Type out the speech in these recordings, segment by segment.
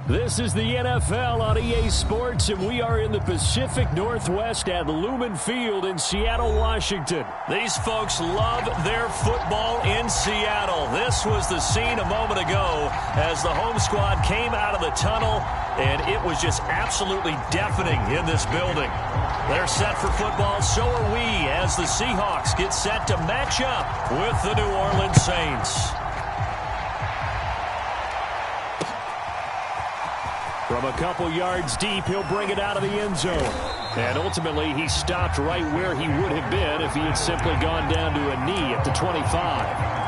This is the NFL on EA Sports, and we are in the Pacific Northwest at Lumen Field in Seattle, Washington. These folks love their football in Seattle. This was the scene a moment ago as the home squad came out of the tunnel, and it was just absolutely deafening in this building. They're set for football, so are we, as the Seahawks get set to match up with the New Orleans Saints. From a couple yards deep, he'll bring it out of the end zone. And ultimately, he stopped right where he would have been if he had simply gone down to a knee at the 25.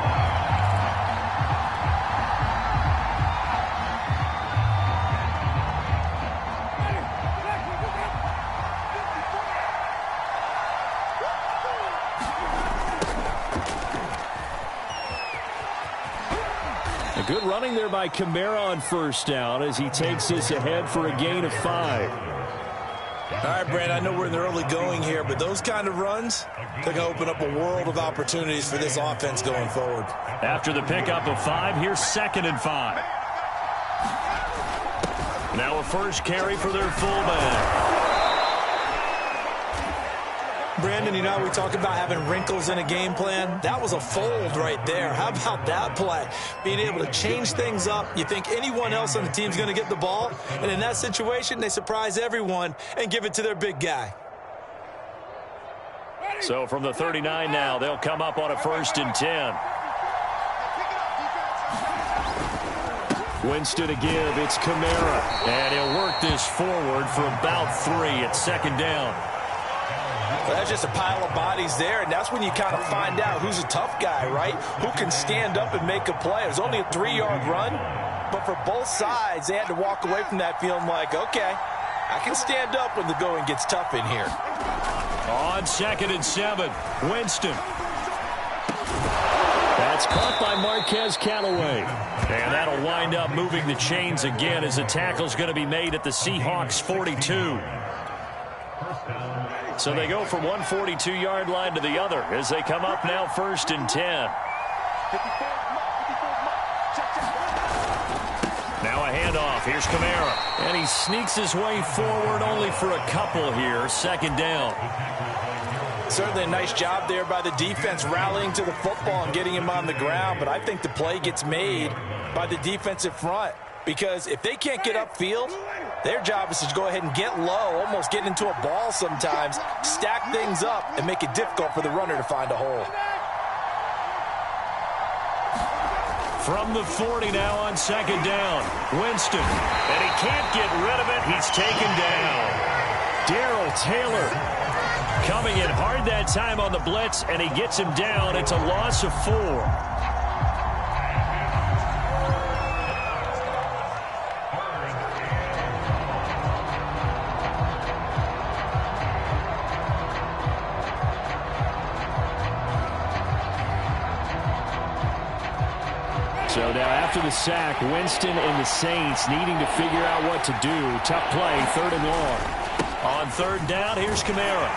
Good running there by Kamara on first down as he takes this ahead for a gain of 5. All right, Brand, I know we're in the early going here, but those kind of runs, they're going to open up a world of opportunities for this offense going forward. After the pickup of 5, here's 2nd and 5. Now a first carry for their fullback. Brandon, you know, we talk about having wrinkles in a game plan. That was a fold right there. How about that play? Being able to change things up. You think anyone else on the team's going to get the ball, and in that situation, they surprise everyone and give it to their big guy. So from the 39 now, they'll come up on a 1st and 10. Winston to give. It's Kamara. And he'll work this forward for about 3 at 2nd down. Well, that's just a pile of bodies there, and that's when you kind of find out who's a tough guy, right? Who can stand up and make a play. It was only a 3-yard run, but for both sides, they had to walk away from that feeling like, okay, I can stand up when the going gets tough in here. On 2nd and 7, Winston. That's caught by Marquez Callaway. And that'll wind up moving the chains again as the tackle's going to be made at the Seahawks 42. So they go from one 42-yard line to the other as they come up now 1st and 10. Now a handoff. Here's Kamara. And he sneaks his way forward only for a couple here. 2nd down. Certainly a nice job there by the defense rallying to the football and getting him on the ground. But I think the play gets made by the defensive front. Because if they can't get upfield, their job is to go ahead and get low, almost get into a ball sometimes, stack things up, and make it difficult for the runner to find a hole. From the 40 now on 2nd down, Winston. And he can't get rid of it. He's taken down. Darrell Taylor coming in hard that time on the blitz, and he gets him down. It's a loss of 4. So now after the sack, Winston and the Saints needing to figure out what to do. Tough play, 3rd and long. On 3rd down, here's Kamara.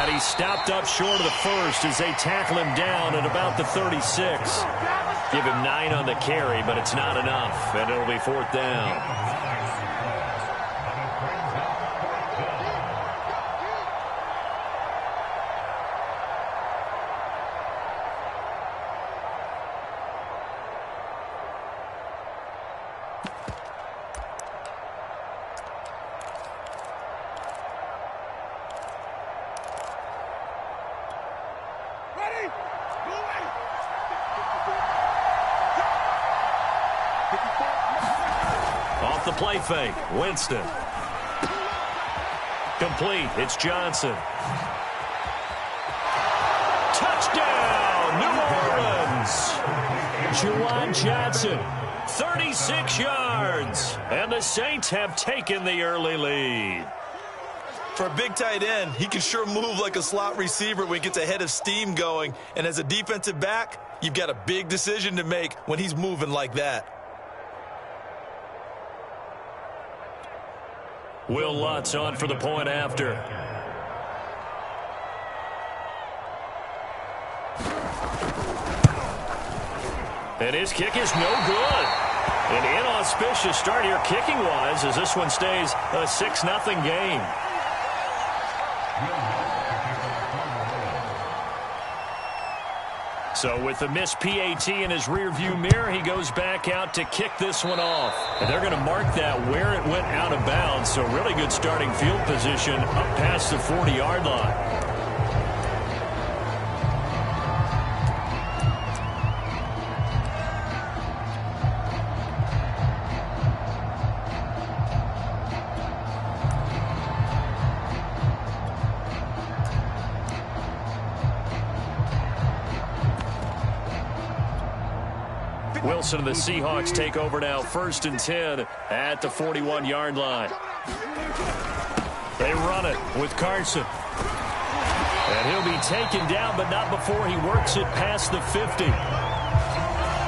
And he's stopped up short of the 1st as they tackle him down at about the 36. Give him 9 on the carry, but it's not enough. And it'll be 4th down. Off the play fake, Winston. Complete, it's Johnson. Touchdown, New Orleans! Juwan Johnson. 36 yards, and the Saints have taken the early lead. For a big tight end, he can sure move like a slot receiver when he gets a head of steam going. And as a defensive back, you've got a big decision to make when he's moving like that. Will Lutz on for the point after. And his kick is no good. An inauspicious start here kicking-wise as this one stays a 6-0 game. So with the missed PAT in his rearview mirror, he goes back out to kick this one off. And they're going to mark that where it went out of bounds. So really good starting field position up past the 40-yard line. Wilson and the Seahawks take over now, 1st and 10 at the 41-yard line. They run it with Carson. And he'll be taken down, but not before he works it past the 50.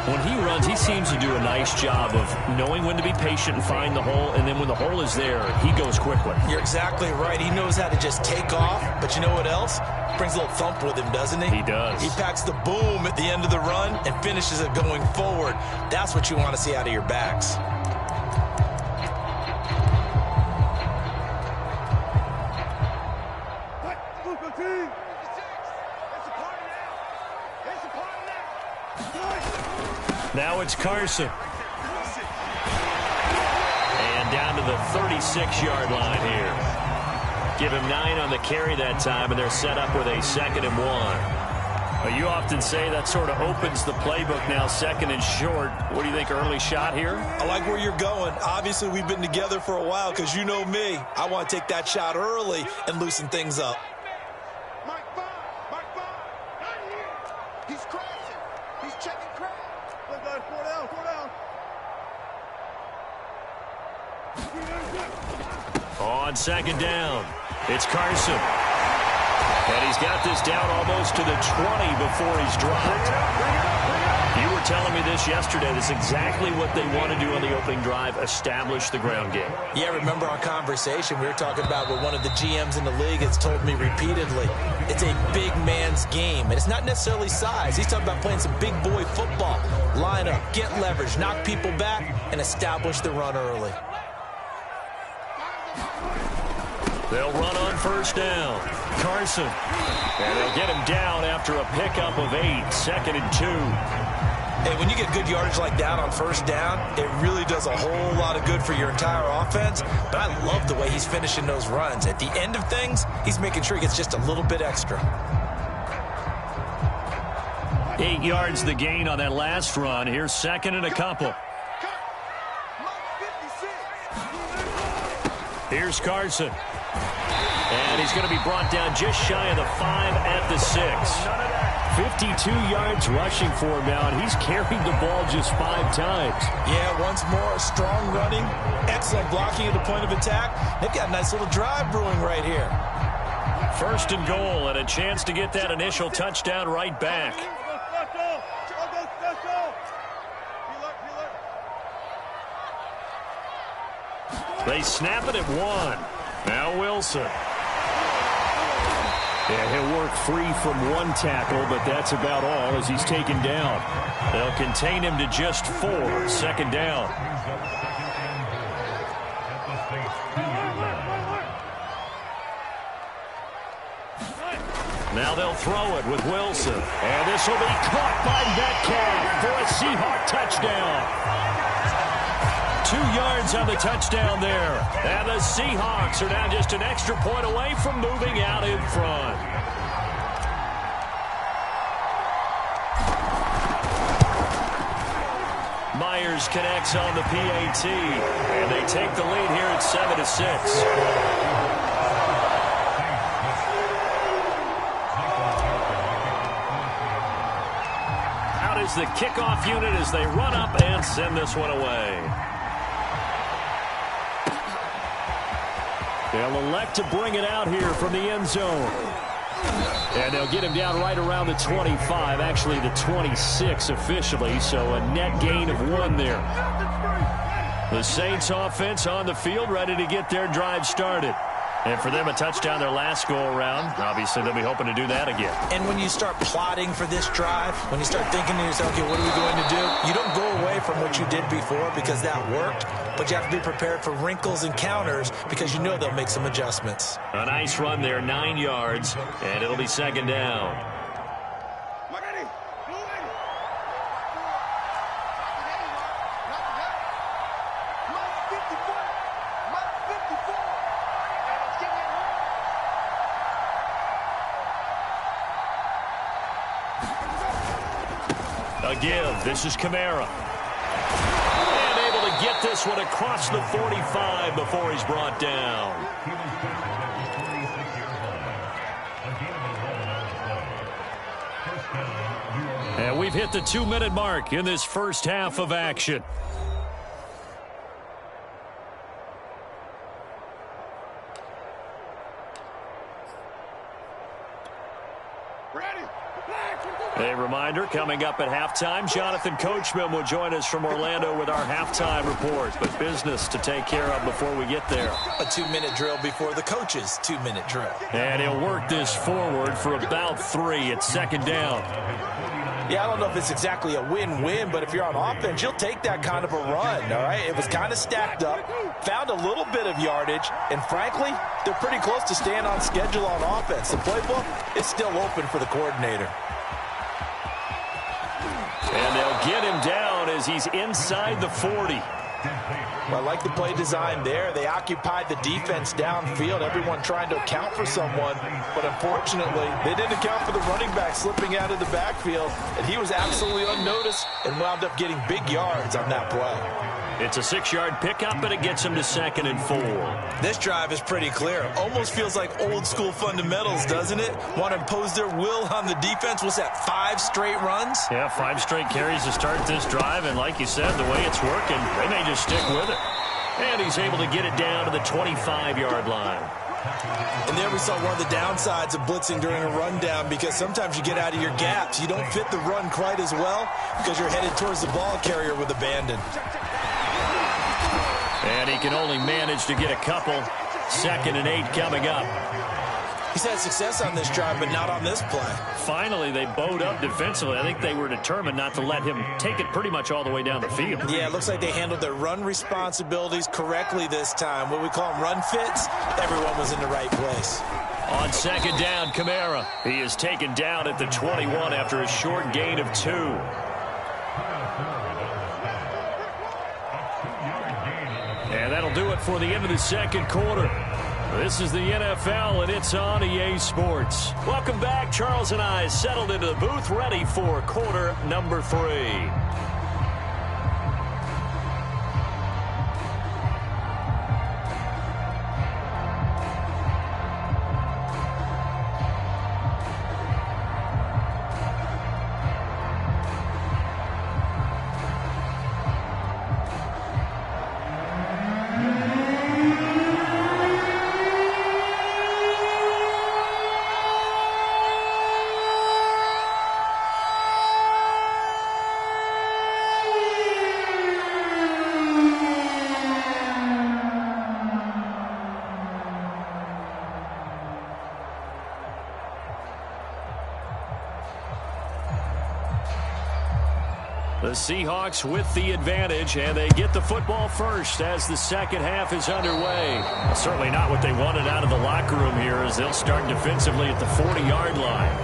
When he runs, he seems to do a nice job of knowing when to be patient and find the hole, and then when the hole is there, he goes quickly. You're exactly right. He knows how to just take off, but you know what else? Brings a little thump with him, doesn't he? He does. He packs the boom at the end of the run and finishes it going forward. That's what you want to see out of your backs. Now it's Carson. And down to the 36-yard line here. Give him 9 on the carry that time, and they're set up with a 2nd and 1. Well, you often say that sort of opens the playbook now, 2nd and short. What do you think, early shot here? I like where you're going. Obviously, we've been together for a while because you know me. I want to take that shot early and loosen things up. He's crashing. He's checking crash. Look, guys, 4 down, 4 down. On 2nd down, it's Carson. And he's got this down almost to the 20 before he's dropped. You were telling me this yesterday. That's exactly what they want to do on the opening drive, establish the ground game. Yeah, remember our conversation we were talking about with one of the GMs in the league has told me repeatedly. It's a big man's game, and it's not necessarily size. He's talking about playing some big boy football. Line up, get leverage, knock people back, and establish the run early. They'll run on 1st down. Carson. And they'll get him down after a pickup of 8, 2nd and 2. Hey, when you get good yardage like that on 1st down, it really does a whole lot of good for your entire offense. But I love the way he's finishing those runs. At the end of things, he's making sure he gets just a little bit extra. 8 yards the gain on that last run. Here's 2nd and a couple. Here's Carson. And he's going to be brought down just shy of the 5 at the 6. 52 yards rushing for him now, and he's carried the ball just 5 times. Yeah, once more, strong running, excellent blocking at the point of attack. They've got a nice little drive brewing right here. 1st and goal, and a chance to get that initial touchdown right back. They snap it at 1. Now Wilson. And he'll work free from 1 tackle, but that's about all as he's taken down. They'll contain him to just 4. 2nd down. Now they'll throw it with Wilson. And this will be caught by Metcalf for a Seahawk touchdown. 2 yards on the touchdown there. And the Seahawks are now just an extra point away from moving out in front. Myers connects on the PAT. And they take the lead here at 7-6. Out is the kickoff unit as they run up and send this one away. They'll elect to bring it out here from the end zone. And they'll get him down right around the 25, actually the 26 officially, so a net gain of 1 there. The Saints offense on the field, ready to get their drive started. And for them, a touchdown their last go-around. Obviously, they'll be hoping to do that again. And when you start plotting for this drive, when you start thinking to yourself, okay, what are we going to do? You don't go away from what you did before because that worked, but you have to be prepared for wrinkles and counters because you know they'll make some adjustments. A nice run there, 9 yards, and it'll be second down. A give. This is Kamara. And able to get this one across the 45 before he's brought down. And we've hit the 2-minute mark in this first half of action. A reminder, coming up at halftime, Jonathan Coachman will join us from Orlando with our halftime report. But business to take care of before we get there. A 2-minute drill before the coach's 2-minute drill. And he'll work this forward for about 3. It's second down. Yeah, I don't know if it's exactly a win-win, but if you're on offense, you'll take that kind of a run, all right? It was kind of stacked up, found a little bit of yardage, and frankly, they're pretty close to staying on schedule on offense. The playbook is still open for the coordinator. And they'll get him down as he's inside the 40. Well, I like the play design there. They occupied the defense downfield, everyone trying to account for someone. But unfortunately, they didn't account for the running back slipping out of the backfield. And he was absolutely unnoticed and wound up getting big yards on that play. It's a 6-yard pickup, and it gets him to 2nd and 4. This drive is pretty clear. Almost feels like old-school fundamentals, doesn't it? Want to impose their will on the defense. What's that, 5 straight runs? Yeah, 5 straight carries to start this drive, and like you said, the way it's working, they may just stick with it. And he's able to get it down to the 25-yard line. And there we saw one of the downsides of blitzing during a rundown, because sometimes you get out of your gaps. You don't fit the run quite as well because you're headed towards the ball carrier with abandon. And he can only manage to get a couple. 2nd and 8 coming up. He's had success on this drive, but not on this play. Finally, they bowed up defensively. I think they were determined not to let him take it pretty much all the way down the field. Yeah, it looks like they handled their run responsibilities correctly this time. What we call them run fits, everyone was in the right place. On 2nd down, Kamara. He is taken down at the 21 after a short gain of 2. And that'll do it for the end of the second quarter. This is the NFL, and it's on EA Sports. Welcome back. Charles and I settled into the booth, ready for quarter number 3. The Seahawks with the advantage, and they get the football first as the second half is underway. Certainly not what they wanted out of the locker room here, as they'll start defensively at the 40-yard line.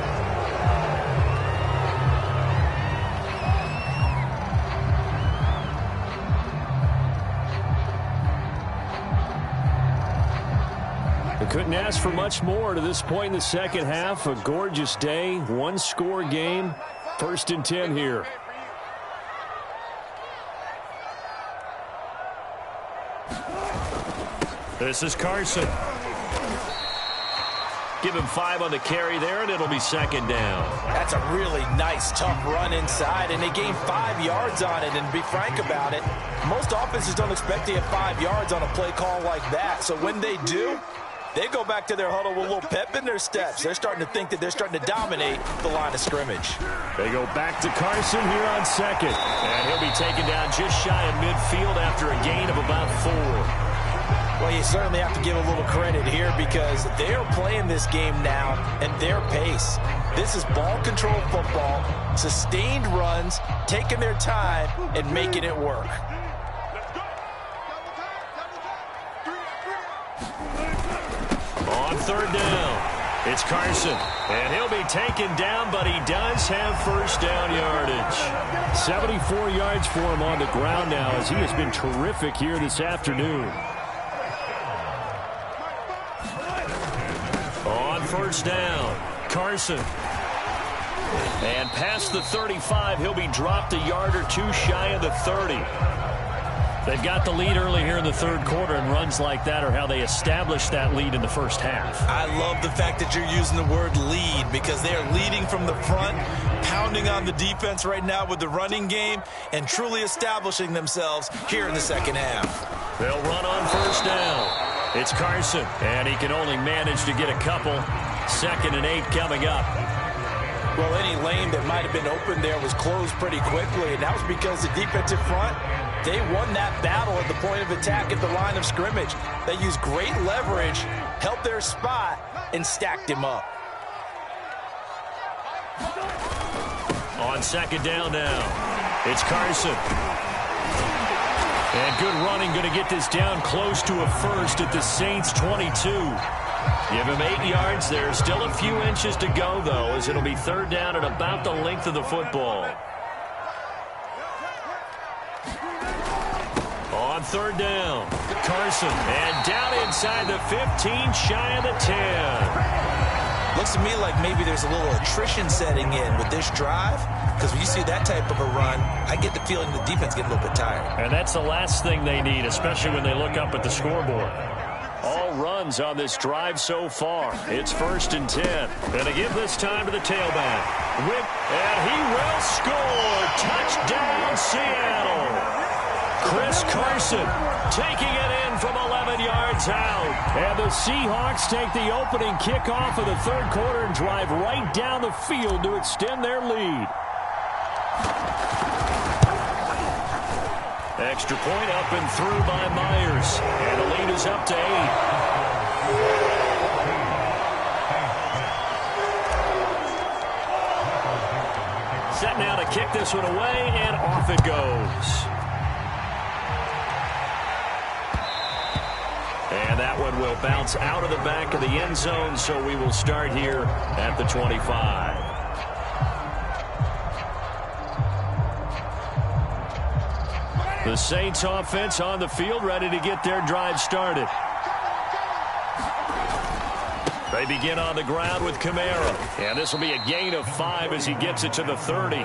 They couldn't ask for much more to this point in the second half. A gorgeous day, 1-score game, 1st and 10 here. This is Carson. Give him 5 on the carry there, and it'll be 2nd down. That's a really nice, tough run inside, and they gained 5 yards on it. And to be frank about it, most offenses don't expect to get 5 yards on a play call like that. So when they do, they go back to their huddle with a little pep in their steps. They're starting to think that they're starting to dominate the line of scrimmage. They go back to Carson here on 2nd. And he'll be taken down just shy of midfield after a gain of about 4. Well, Well, you certainly have to give a little credit here because they're playing this game now at their pace. This is ball control football, sustained runs, taking their time and making it work. On third down, it's Carson, and he'll be taken down, but he does have first down yardage. 74 yards for him on the ground now as he has been terrific here this afternoon. On first down, Carson. And past the 35, he'll be dropped a yard or two shy of the 30. They've got the lead early here in the third quarter, and runs like that are how they established that lead in the first half. I love the fact that you're using the word lead because they are leading from the front, pounding on the defense right now with the running game, and truly establishing themselves here in the second half. They'll run on first down. It's Carson, and he can only manage to get a couple. 2nd and 8 coming up. Well, any lane that might have been open there was closed pretty quickly, and that was because the defensive front, they won that battle at the point of attack at the line of scrimmage. They used great leverage, held their spot, and stacked him up. On 2nd down now, it's Carson. And good running, going to get this down close to a first at the Saints' 22. Give him 8 yards there. Still a few inches to go, though, as it'll be third down at about the length of the football. On third down, Carson. And down inside the 15, shy of the 10. Looks to me like maybe there's a little attrition setting in with this drive, because when you see that type of a run, I get the feeling the defense get a little bit tired. And that's the last thing they need, especially when they look up at the scoreboard. All runs on this drive so far. It's 1st and 10. And to give this time to the tailback. And he will score. Touchdown, Seattle. Chris Carson taking it in from 11 yards out. And the Seahawks take the opening kickoff of the third quarter and drive right down the field to extend their lead. Extra point up and through by Myers. And the lead is up to 8. Set now to kick this one away, and off it goes. And that one will bounce out of the back of the end zone, so we will start here at the 25. The Saints offense on the field, ready to get their drive started. They begin on the ground with Kamara. And this will be a gain of 5 as he gets it to the 30.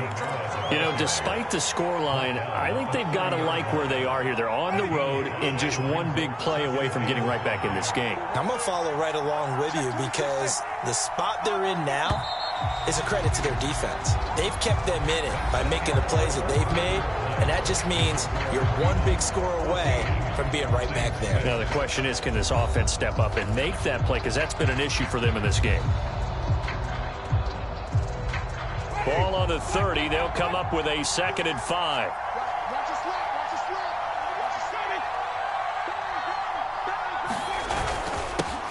You know, despite the scoreline, I think they've got to like where they are here. They're on the road and just one big play away from getting right back in this game. I'm going to follow right along with you because the spot they're in now is a credit to their defense. They've kept them in it by making the plays that they've made, and that just means you're one big score away from being right back there. Now the question is, can this offense step up and make that play? Because that's been an issue for them in this game. Ball on the 30. They'll come up with a 2nd and 5.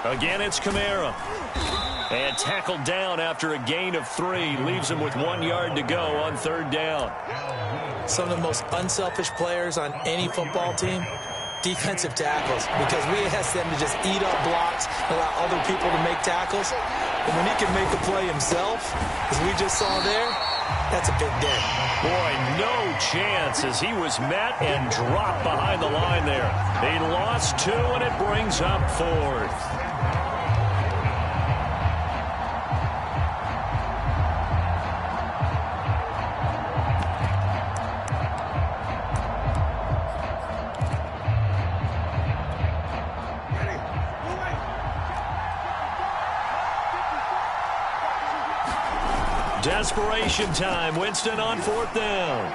Again, it's Kamara. And tackled down after a gain of 3. Leaves him with 1 yard to go on third down. Some of the most unselfish players on any football team, defensive tackles, because we ask them to just eat up blocks, allow other people to make tackles. And when he can make a play himself, as we just saw there, that's a big day. Boy, no chance as he was met and dropped behind the line there. He lost 2, and it brings up 4th. Desperation time. Winston on 4th down.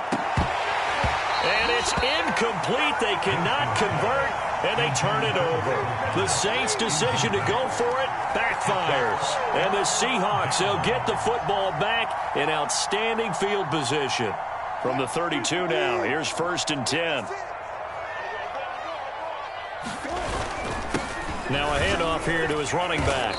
And it's incomplete. They cannot convert, and they turn it over. The Saints' decision to go for it backfires. And the Seahawks, they'll get the football back in outstanding field position. From the 32 now, here's 1st and 10. Now a handoff here to his running back.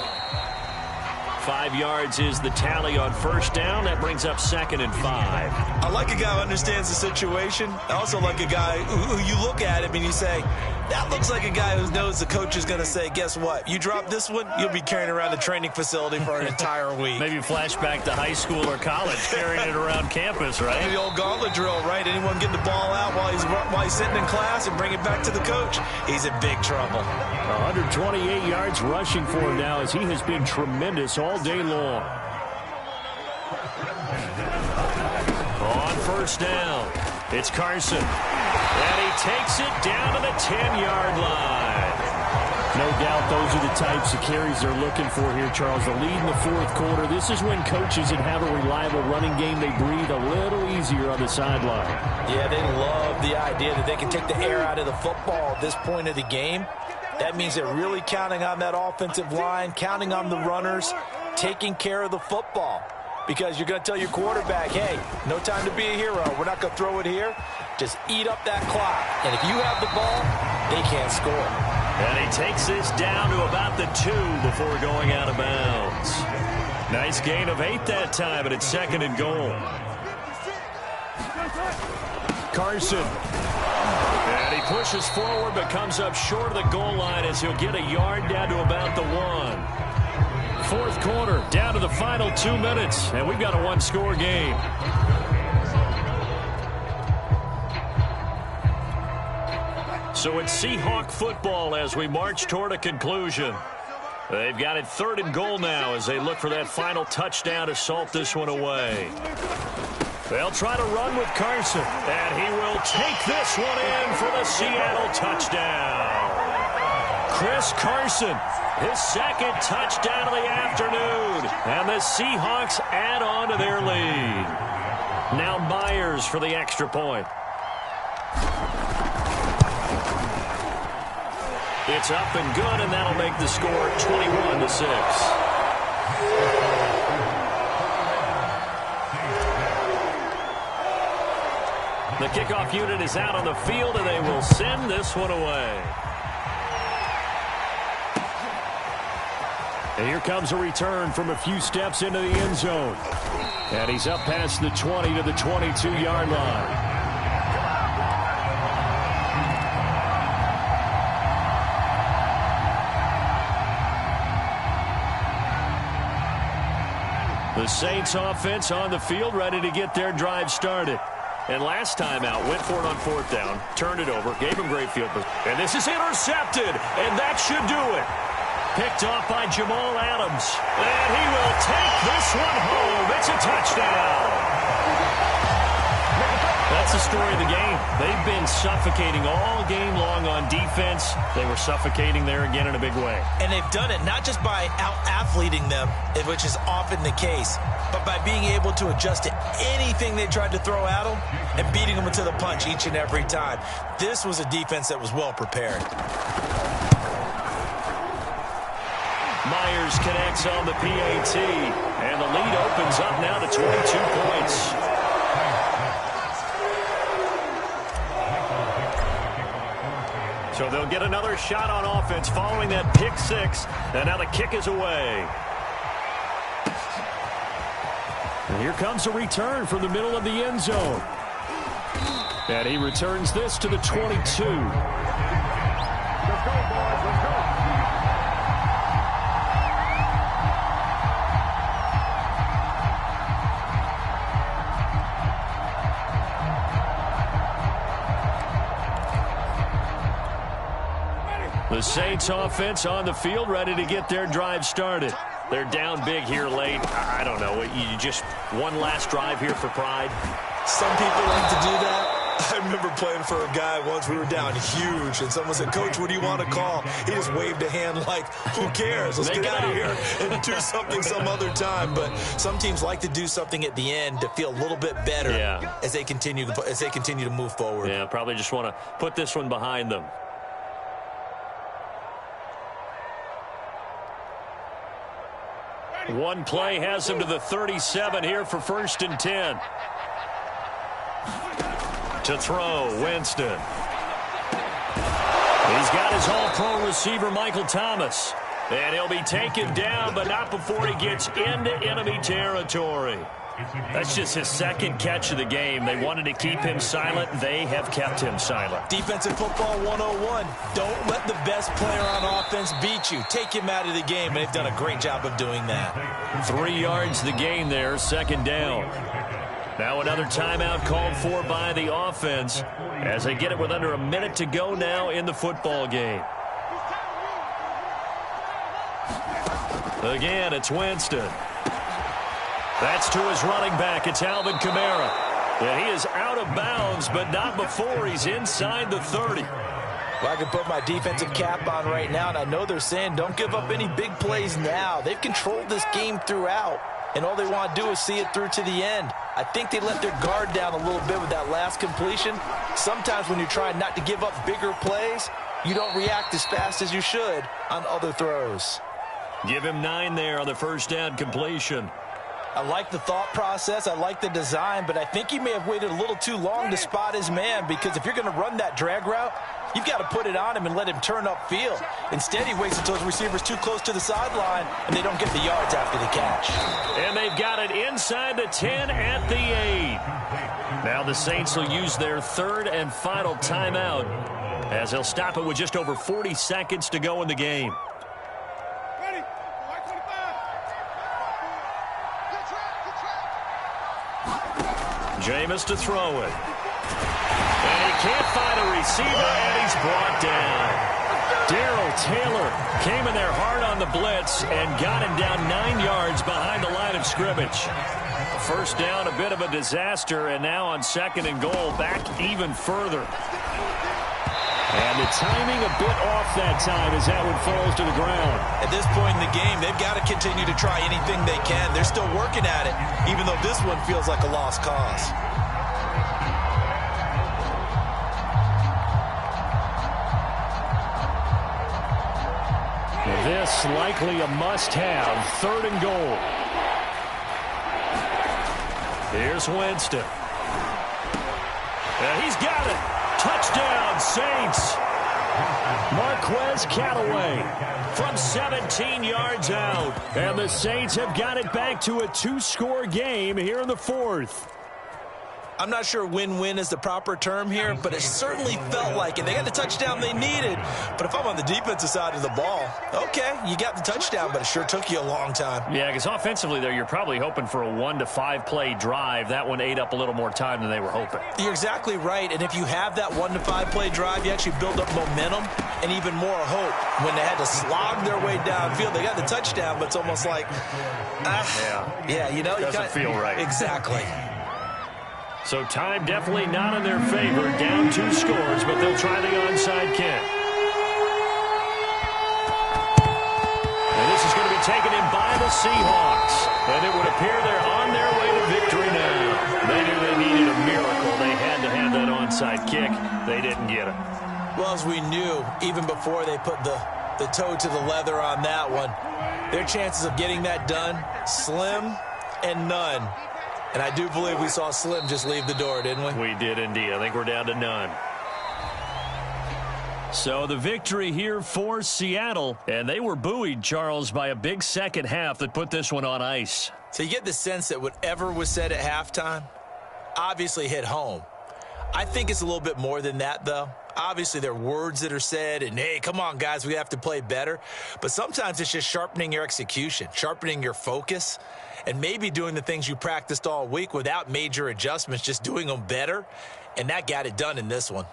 5 yards is the tally on first down. That brings up 2nd and 5. I like a guy who understands the situation. I also like a guy who you look at him and you say, that looks like a guy who knows the coach is going to say, guess what? You drop this one, you'll be carrying around the training facility for an entire week. Maybe flashback to high school or college, carrying it around campus, right? The old gauntlet drill, right? Anyone get the ball out while he's sitting in class and bring it back to the coach, he's in big trouble. 128 yards rushing for him now as he has been tremendous all day long. On first down, it's Carson. And he takes it down to the 10-yard line. No doubt those are the types of carries they're looking for here, Charles. The lead in the fourth quarter. This is when coaches that have a reliable running game, they breathe a little easier on the sideline. Yeah, they love the idea that they can take the air out of the football at this point of the game. That means they're really counting on that offensive line, counting on the runners, taking care of the football. Because you're going to tell your quarterback, hey, no time to be a hero. We're not going to throw it here. Just eat up that clock. And if you have the ball, they can't score. And he takes this down to about the 2 before going out of bounds. Nice gain of 8 that time, and it's 2nd and goal. Carson. And he pushes forward but comes up short of the goal line as he'll get a yard down to about the 1. Fourth quarter, down to the final 2 minutes, and we've got a one-score game. So it's Seahawk football as we march toward a conclusion. They've got it 3rd and goal now as they look for that final touchdown to salt this one away. They'll try to run with Carson, and he will take this one in for the Seattle touchdown. Chris Carson, his 2nd touchdown of the afternoon, and the Seahawks add on to their lead. Now Myers for the extra point. It's up and good, and that'll make the score 21-6. The kickoff unit is out on the field, and they will send this one away. And here comes a return from a few steps into the end zone. And he's up past the 20 to the 22-yard line. The Saints offense on the field, ready to get their drive started. And last time out, went for it on 4th down, turned it over, gave him great field position. And this is intercepted, and that should do it. Picked off by Jamal Adams. And he will take this one home. It's a touchdown. That's the story of the game. They've been suffocating all game long on defense. They were suffocating there again in a big way. And they've done it not just by out-athleting them, which is often the case, but by being able to adjust to anything they tried to throw at them and beating them to the punch each and every time. This was a defense that was well prepared. Myers connects on the PAT, and the lead opens up now to 22 points. So they'll get another shot on offense following that pick 6, and now the kick is away. And here comes a return from the middle of the end zone. And he returns this to the 22. The Saints offense on the field, ready to get their drive started. They're down big here late. I don't know. You just one last drive here for pride. Some people like to do that. I remember playing for a guy once. We were down huge, and someone said, "Coach, what do you want to call?" He just waved a hand like, who cares? Let's get out of here and do something some other time. But some teams like to do something at the end to feel a little bit better as they continue to move forward. Yeah, probably just want to put this one behind them. One play has him to the 37 here for 1st and 10. To throw, Winston. He's got his all-pro receiver Michael Thomas. And he'll be taken down, but not before he gets into enemy territory. That's just his second catch of the game. They wanted to keep him silent. They have kept him silent. Defensive football 101. Don't let the best player on offense beat you. Take him out of the game, and they've done a great job of doing that. 3 yards the gain there, second down. Now another timeout called for by the offense as they get it with under a minute to go now in the football game. Again, it's Winston. That's to his running back. It's Alvin Kamara. And he is out of bounds, but not before he's inside the 30. Well, I can put my defensive cap on right now, and I know they're saying don't give up any big plays now. They've controlled this game throughout, and all they want to do is see it through to the end. I think they let their guard down a little bit with that last completion. Sometimes when you're trying not to give up bigger plays, you don't react as fast as you should on other throws. Give him 9 there on the first down completion. I like the thought process. I like the design, but I think he may have waited a little too long to spot his man, because if you're going to run that drag route, you've got to put it on him and let him turn upfield. Instead, he waits until his receiver's too close to the sideline, and they don't get the yards after the catch. And they've got it inside the 10 at the 8. Now the Saints will use their third and final timeout as they'll stop it with just over 40 seconds to go in the game. Jameis to throw it. And he can't find a receiver, and he's brought down. Darrell Taylor came in there hard on the blitz and got him down 9 yards behind the line of scrimmage. First down, a bit of a disaster, and now on second and goal, back even further. And the timing a bit off that time as that one falls to the ground. At this point in the game, they've got to continue to try anything they can. They're still working at it, even though this one feels like a lost cause. This likely a must-have, third and goal. Here's Winston. And he's got it. Touchdown, Saints. Marquez Callaway from 17 yards out. And the Saints have got it back to a 2-score game here in the fourth. I'm not sure win-win is the proper term here, but it certainly felt like it. They got the touchdown they needed. But if I'm on the defensive side of the ball, okay, you got the touchdown, but it sure took you a long time. Yeah, because offensively there, you're probably hoping for a 1 to 5 play drive. That one ate up a little more time than they were hoping. You're exactly right, and if you have that 1 to 5 play drive, you actually build up momentum and even more hope. When they had to slog their way downfield, they got the touchdown, but it's almost like, yeah, you know, doesn't feel right. Exactly. So time definitely not in their favor. Down 2 scores, but they'll try the onside kick. And this is going to be taken in by the Seahawks. And it would appear they're on their way to victory now. They knew they needed a miracle. They had to have that onside kick. They didn't get it. Well, as we knew, even before they put the toe to the leather on that one, their chances of getting that done, slim and none. And I do believe we saw Slim just leave the door, didn't we? We did indeed. I think we're down to none. So the victory here for Seattle. And they were buoyed, Charles, by a big second half that put this one on ice. So you get the sense that whatever was said at halftime obviously hit home. I think it's a little bit more than that, though. Obviously, there are words that are said, and, hey, come on, guys, we have to play better. But sometimes it's just sharpening your execution, sharpening your focus, and maybe doing the things you practiced all week without major adjustments, just doing them better. And that got it done in this one.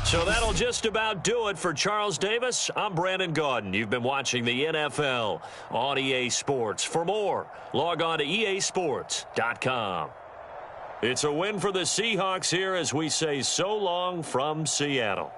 So that'll just about do it for Charles Davis. I'm Brandon Gaudin. You've been watching the NFL on EA Sports. For more, log on to easports.com. It's a win for the Seahawks here as we say so long from Seattle.